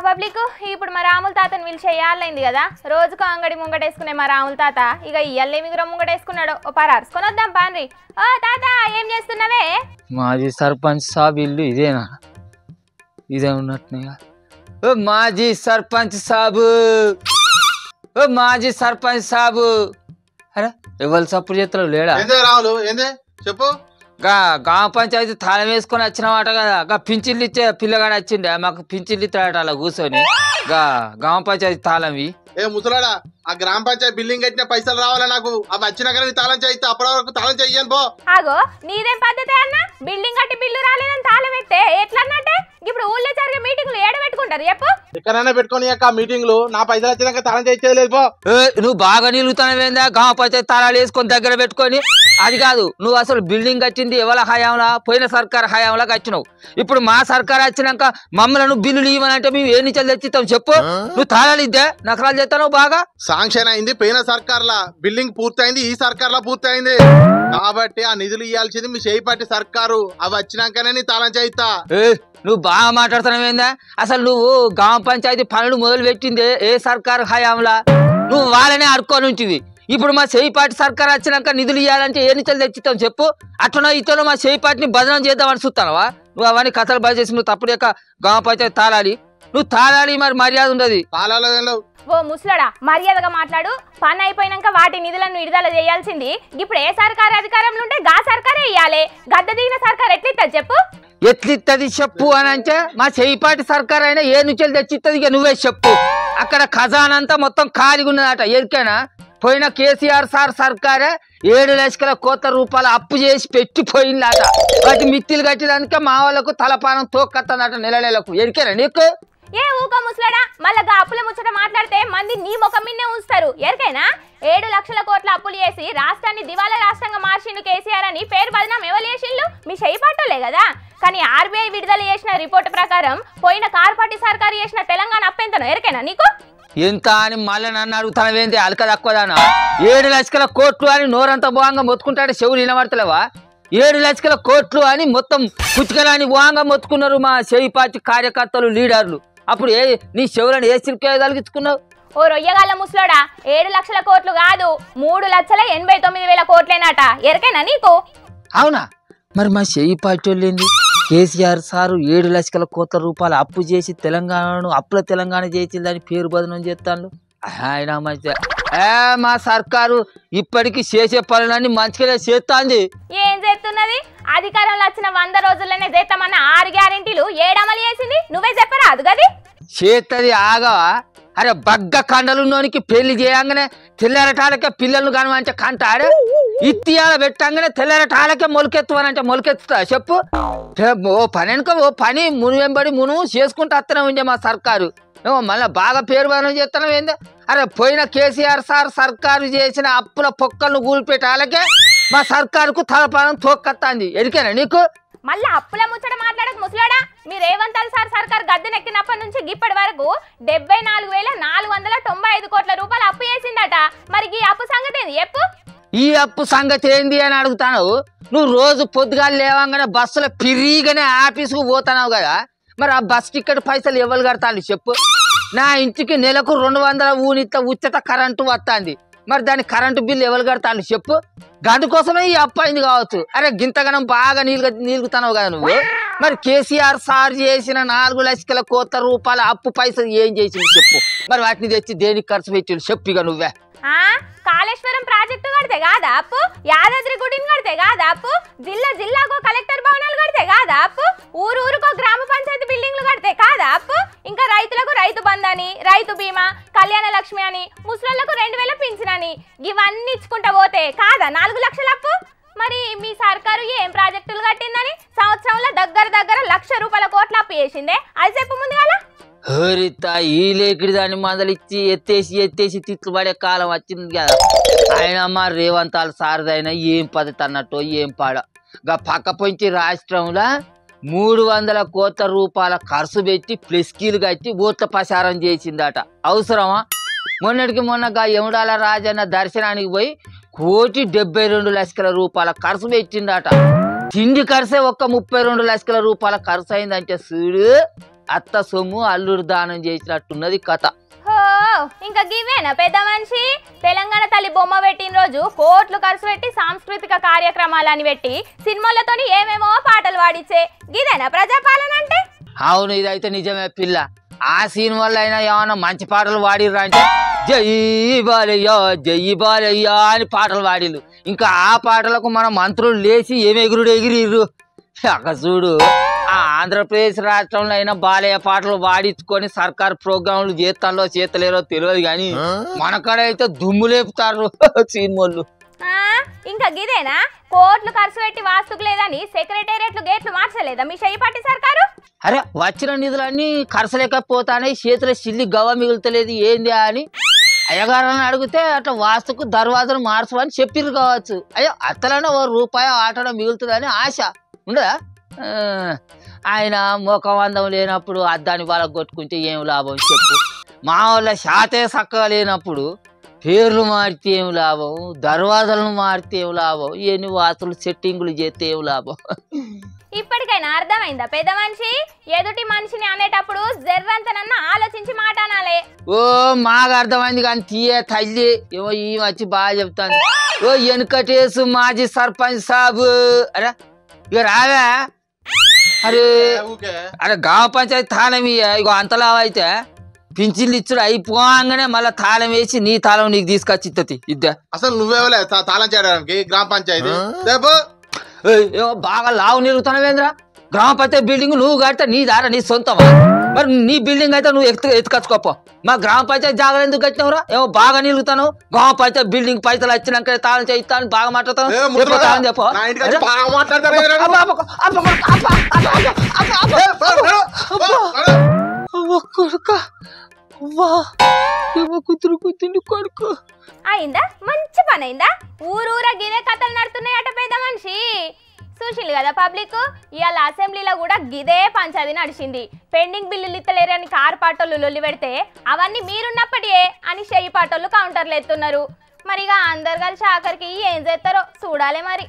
Public ఇప్పుడు మా రాముల తాతని పిలిచి వేయాలైంది కదా. రోజుకు అంగడి ముంగటేసుకునే మా రాముల తాత ఇక ఇయ్యాలేమి ముంగటేసుకున్నాడు. ఓ పరార్సుకొని వద్దాం పాన్రి. ఓ తాత ఏం చేస్తున్నావే? మాజీ సర్పంచ్ సాబ్ ఇల్లు ఇదేనా? ఇదే ఉన్నట్టుగా. ఓ మాజీ సర్పంచ్ సాబు, ఓ మాజీ సర్పంచ్ సాబు. అరే ఎవరు సప్పుడు చేస్తారు లేడా? రావులు ఏందే చెప్పు. గ్రామ పంచాయతీ తాళం వేసుకొని వచ్చినమాట కదా. పింఛన్లు ఇచ్చే పిల్లగాడు వచ్చిండే, మాకు పింఛన్లు ఇస్తాడట అలా కూర్చొని. గ్రామ పంచాయతీ తాళంవి. ఏ ముసలాడా, ఆ గ్రామ పంచాయతీ బిల్డింగ్ కట్టిన పైసలు రావాలా నాకు? అవి వచ్చినాక తాళం చేయిస్తా, అప్పటి వరకు తాళం చెయ్యను పో. ఆగో నీదేం పద్ధతి అన్న? బిల్డింగ్ కట్టి బిల్లు రాలేదని తాళం ఎత్తే ఎట్లా అన్నట్టే? ఇప్పుడు ఊళ్ళో జరిగే మీటింగ్లు ఏడ పెట్టుకుంటారు చెప్పు? ఎక్కడైనా పెట్టుకొని అక్క మీటింగ్లు, నా పైసలు వచ్చినాక తాళం చేయించేది లేదు పో. నువ్వు బాగా నిలుగుతానవేందా? గ్రామ పంచాయతీ తాళాలు వేసుకొని దగ్గర పెట్టుకొని. అది కాదు, నువ్వు అసలు బిల్డింగ్ కట్టింది ఎవరి హయాంలా? పోయిన సర్కార్ హయాంలా కట్టినావు. ఇప్పుడు మా సర్కార్ వచ్చినాక మమ్మల్ని బిల్లులు ఇవ్వనంటే మేము ఏ నుంచి తెచ్చిస్తాం చెప్పు? నువ్వు తాళాలు ఇద్దే నకరాలు చేస్తావు. బాగా శాంక్షన్ అయింది పోయిన సర్కార్లా, బిల్డింగ్ పూర్తయింది ఈ సర్కార్లా పూర్తయింది. కాబట్టి ఆ నిధులు ఇవ్వాల్సింది మీ చేయిపట్టి సర్కారు. అవి వచ్చినాకనే నీ తాళం చేయిస్తా. నువ్వు బాగా మాట్లాడుతున్నావేందా? అసలు నువ్వు గ్రామ పంచాయతీ పనులు మొదలు పెట్టిందే ఏ సర్కారు హయాంలా? నువ్వు వాళ్ళనే అడుక్కొని ఉంటివి. ఇప్పుడు మా చేయిపాటి సర్కార్ వచ్చినాక నిధులు ఇవ్వాలంటే ఏ నిధులు తెచ్చిస్తావు చెప్పు? అట్లనో ఇతను మా చేయిపాటిని బదనం చేద్దామని చూస్తానవా? నువ్వు అవన్నీ కథలు బాగా చేసి నువ్వు తప్పుడు యొక్క గ్రామ పంచాయతీ తాళాలి. నువ్వు తాళాలి, మరి మర్యాద ఉండదు. ఓ ముసలాడా మర్యాదగా మాట్లాడు. పని అయిపోయినాక వాటి నిధులను విడుదల చేయాల్సింది ఇప్పుడు ఏ సర్కారు అధికారంలో ఉంటే గా సర్కారే ఇయ్యాలి. గద్ద దిగిన సర్కారు ఎట్లిస్తుంది చెప్పు? ఎట్లిత్తది చెప్పు అని అంటే మా చేయిపాటి సర్కార్ అయినా ఏ నుంచి తెచ్చిస్తుంది? ఇక నువ్వే చెప్పు. అక్కడ ఖజానంతా మొత్తం ఖాళీగా ఉన్నదట. ఎరికైనా పోయిన కేసీఆర్ సార్ సర్కారే 7 లక్షల కోట్ల రూపాయలు అప్పు చేసి పెట్టిపోయిందట. వాటి మిత్తిలు కట్టడానికే మా వాళ్ళకు తలపానం తోక్కత్తదట నెల నెలకు. ఎరికేనా నీకు? ఏ ఊక ముసలాడా, మళ్ళా అప్పుల ముచ్చట మాట్లాడితే మంది నీ ముఖం మిన్నే ఉంచుతారు. ఎరికైనా 7 లక్షల కోట్ల అప్పులు చేసి రాష్ట్రాన్ని దివాలా రాష్ట్రంగా మార్చిండు కేసీఆర్ అని పేరు బదనాం ఎవరు చేసిండు? మీ చేయిపాటోలే కదా. కానీ ఆర్బీఐ విడుదల చేసిన రిపోర్టు ప్రకారం పోయిన కార్పాటి సర్కారు చేసిన తెలంగాణ అప్పెంతనో ఎరికైనా నీకు? ఎంత అని మళ్ళీ నన్ను అడుగుతానవేంటి? అలక తక్కువదానా? 7 లక్షల కోట్లు అని నోరంతా బోంగా మొత్తుకుంటాడే చెవులు వినబడతలేవా? 7 లక్షల కోట్లు అని మొత్తం పుచ్చుకలని బోంగా మొత్తుకున్నారు మా చేయిపాటి కార్యకర్తలు, లీడర్లు. అప్పుడు నీ చెవులను ఏ చిరుకే కలిగించుకున్నావు? ఓ రొయ్యగాళ్ళ ముసలోడా, 7 లక్షల కోట్లు కాదు 3,89,000 కోట్లేనట. ఎరికైనా నీకు? అవునా? మరి మా చేయిపాటి వాళ్ళు ఏంది? కేసీఆర్ సారు 7 లక్షల కోట్ల రూపాయలు అప్పు చేసి తెలంగాణను అప్పుల తెలంగాణ చేసిందని పేరు బదనం చేస్తాను. ఆయన మంచి మా సర్కారు ఇప్పటికి చేసే పనులన్నీ మంచిగానే చేస్తాంది. ఏం చేస్తున్నది? అధికారంలో వచ్చిన 100 రోజుల్లోనే చేస్తామన్న 6 గ్యారెంటీలు ఏడమలు చేసింది. నువ్వే చెప్పరాదు గది? చేస్తుంది ఆగవా? అరే బగ్గ కండలున్నోనికి పెళ్లి చేయంగానే తెల్లరటాలకే పిల్లలను కనమంటే కంటాడే. ఇత్తియాల పెట్టంగానే తెల్లరటాలకే మొలకెత్తువనంటే మొలకెత్తుతా చెప్పు? ఓ పని వెనుక ఓ పని మునువెంబడి మునువు చేసుకుంటూ వస్తూనే ఉండే మా సర్కారు. మళ్ళీ బాగా పేరు బదనం చేస్తున్నావు ఏంది? అరే పోయిన కేసీఆర్ సార్ సర్కారు చేసిన అప్పుల పొక్కలను కూలిపెట్టాలకే మా సర్కారుకు తలపానం తోక్కత్తాంది. ఎరికేనా నీకు? మళ్ళీ అప్పుల ముచ్చట మాట్లాడక ముసలాడా, మీ రేవంత్ సార్ సర్కార్ గద్దెనెక్కినప్పటి నుంచి ఇప్పటి వరకు 74,495 కోట్ల రూపాయలు అప్పు చేసిందట. మరి ఈ అప్పు సంగతి ఏంది చెప్పు? ఈ అప్పు సంగతి ఏంది అని అడుగుతాను. నువ్వు రోజు పొద్దుగా లేవంగానే బస్సులో పిరిగానే ఆఫీసుకు పోతున్నావు కదా. మరి ఆ బస్ టికెట్ పైసలు ఎవరు కడతాను చెప్పు? నా ఇంటికి నెలకు 200 యూనిట్ల ఉచిత కరెంటు వస్తుంది. మరి దాని కరెంటు బిల్లు ఎవరు కడతాను చెప్పు? గంట కోసమే ఈ అప్పు అయింది కావచ్చు. అరే గింతగనం బాగా నీలుగుతున్నావు కదా నువ్వు. మరి కేసీఆర్ సార్ చేసిన 4 లక్షల కోట్ల రూపాయల అప్పు పైసలు ఏం చేసింది చెప్పు? మరి వాటిని తెచ్చి దేనికి ఖర్చు పెట్టిండు చెప్పు? ఇక నువ్వే కాళేశ్వరం ప్రాజెక్టు కడితే కాదా అప్పు? యాదాద్రి గుడిని కడితే కాదా అప్పు? జిల్లాకో కలెక్టర్ భవనాలు కడితే కాదా అప్పు? ఊరుకో గ్రామ పంచాయతీ బిల్డింగ్లు కడితే కాదా అప్పు? ఇంకా రైతులకు రైతు బంధు అని, రైతు బీమా, కళ్యాణ లక్ష్మి అని, ముసలిళ్లకు 2,000 పింఛన్ అని ఇవన్నీ ఇచ్చుకుంటా పోతే కాదా 4 లక్షల అప్పు? మరి మీ సర్కారు ఏం ప్రాజెక్టులు కట్టిందని సంవత్సరంలో దగ్గర 1,00,000 రూపాయల కోట్ల అప్పు చేసిందే? అది చెప్పు ముందు కదా. హరిత ఈ లేకిడి దాన్ని మొదలిచ్చి ఎత్తేసి తిట్లు పడే కాలం వచ్చింది కదా. ఆయన మా రేవంత్ సారదైనా ఏం పద్ధతి అన్నట్టు ఏం పాడ. పక్క పొంచి రాష్ట్రంలో 300 కోట్ల రూపాయల ఖర్చు పెట్టి ప్లెస్కీలు కట్టి ఓట్ల ప్రచారం చేసిందట. అవసరమా? మొన్నటికి మొన్నగా యముడాల రాజన్న దర్శనానికి పోయి 1,72 లక్షల రూపాయల ఖర్చు పెట్టిందట. తిండి ఖర్చే ఒక్క 32 లక్షల రూపాయల ఖర్చు అయిందంటే చూడు. అత్త సొమ్ము అల్లుడు దానం చేసినట్టున్నది కథ. హో ఇంకా గివేనా పెద్ద మనిషి? తెలంగాణ తల్లి బొమ్మ పెట్టిన రోజు కోట్లు ఖర్చు పెట్టి సాంస్కృతిక కార్యక్రమాలని పెట్టి సినిమాలతోని ఏమేమో పాటలు పాడిచ్చే గిదేనా ప్రజాపాలన అంటే? అవును, ఇదైతే నిజమే పిల్ల. ఆ సీన్ వల్ల అయినా ఏమన్నా మంచి పాటలు పాడిర్రా అంటే జై బాలయ్య జై బాలయ్య అని పాటలు పాడిళ్ళు. ఇంకా ఆ పాటలకు మన మంత్రులు లేచి ఏమి ఎగిరిర్రు. అక్క చూడు, ఆ ఆంధ్రప్రదేశ్ రాష్ట్రంలో అయినా బాలయ్య పాటలు పాడించుకొని సర్కార్ ప్రోగ్రాంలు చేస్తాలో చేతలేరో తెలియదు కానీ మనకాడైతే దుమ్ము లేపుతారు సినిమాలు. ఇంకా గిదేనా? కోట్లు ఖర్చు పెట్టి వాస్తుకు లేదని సెక్రటేరియట్లు గేట్లు మార్చలేదా మీ చెయ్యిపాటి సర్కారు? అరే వచ్చిన నిధులన్నీ ఖర్చలేకపోతానే, చేతుల సిల్లి గవ్వ మిగులుతలేదు ఏంది అని అయ్యగారని అడిగితే అట్లా వాస్తుకు దర్వాజను మార్చమని చెప్పిర్రు కావచ్చు. అయ్యో అత్తలనే ఓ రూపాయి ఆటలో మిగులుతుందని ఆశ ఉండదా? ఆయన ముఖం అందం లేనప్పుడు అద్దాని వాళ్ళకు కొట్టుకుంటే ఏం లాభం చెప్పు? మా వాళ్ళ శాతే చక్కగా లేనప్పుడు పేర్లు మారితే ఏం లాభం, దర్వాజలను మారితే ఏం లాభం, ఎన్ని వాస్తులు సెట్టింగులు చేస్తే ఏం లాభం? ఇప్పటికైనా అర్థమైందా పెద్ద మనిషి? ఎదుటి మనిషిని అనేటప్పుడు జర్రంతనన్నా ఆలోచించి మాట అనాలే. ఓ మాకు అర్థమైంది కానీ తీయే తల్లి ఏమో ఈ వచ్చి బాగా చెప్తాను. ఓ వెనుకటేసు మాజీ సర్పంచ్ సాబు, అరే ఇక రావే. అరే గ్రామ పంచాయతీ తాళం ఇగో అంతలా అయితే పింఛన్లు ఇచ్చుడు అయిపోగానే మళ్ళీ తాళం వేసి నీ తాళం నీకు తీసుకొచ్చి ఇద్దతి ఇద్దా. అసలు నువ్వేవలే తాళం చేయడానికి గ్రామ పంచాయతీ ఏమో బాగా లావు నిరుగుతున్నావేంద్రా? గ్రామ పంచాయతీ బిల్డింగ్ నువ్వు కడితే నీ దారా నీ సొంతమా? మరి నీ బిల్డింగ్ అయితే నువ్వు ఎత్తుకొచ్చుకోపో. మా గ్రామ పంచాయతీ జాగ్రత్త ఎందుకు కట్టినవురా? ఏమో బాగా నిలుగుతాను. గ్రామ పంచాయతీ బిల్డింగ్ పైసలు వచ్చినాక తాళం చేయిస్తాను బాగా మాట్లాడతాను చెప్పు. కొడుకు అయిందా? మంచి పని అయిందా? ఊరూరా గిదే కథలు నడుతున్నాయట పెద్ద మనిషి. చూసిల్లు కదా పబ్లిక్, ఇవాళ అసెంబ్లీలో కూడా గిదే పంచాది నడిచింది. పెండింగ్ బిల్లులు ఇత్తలేరని కారు పాటోళ్ళు లొల్లి పెడితే అవన్నీ మీరున్నప్పటియే అని చెయ్యి పాటోళ్ళు కౌంటర్లు ఎత్తున్నారు. మరిగా అందరు కలిసి ఆఖరికి ఏం చేస్తారో చూడాలి మరి.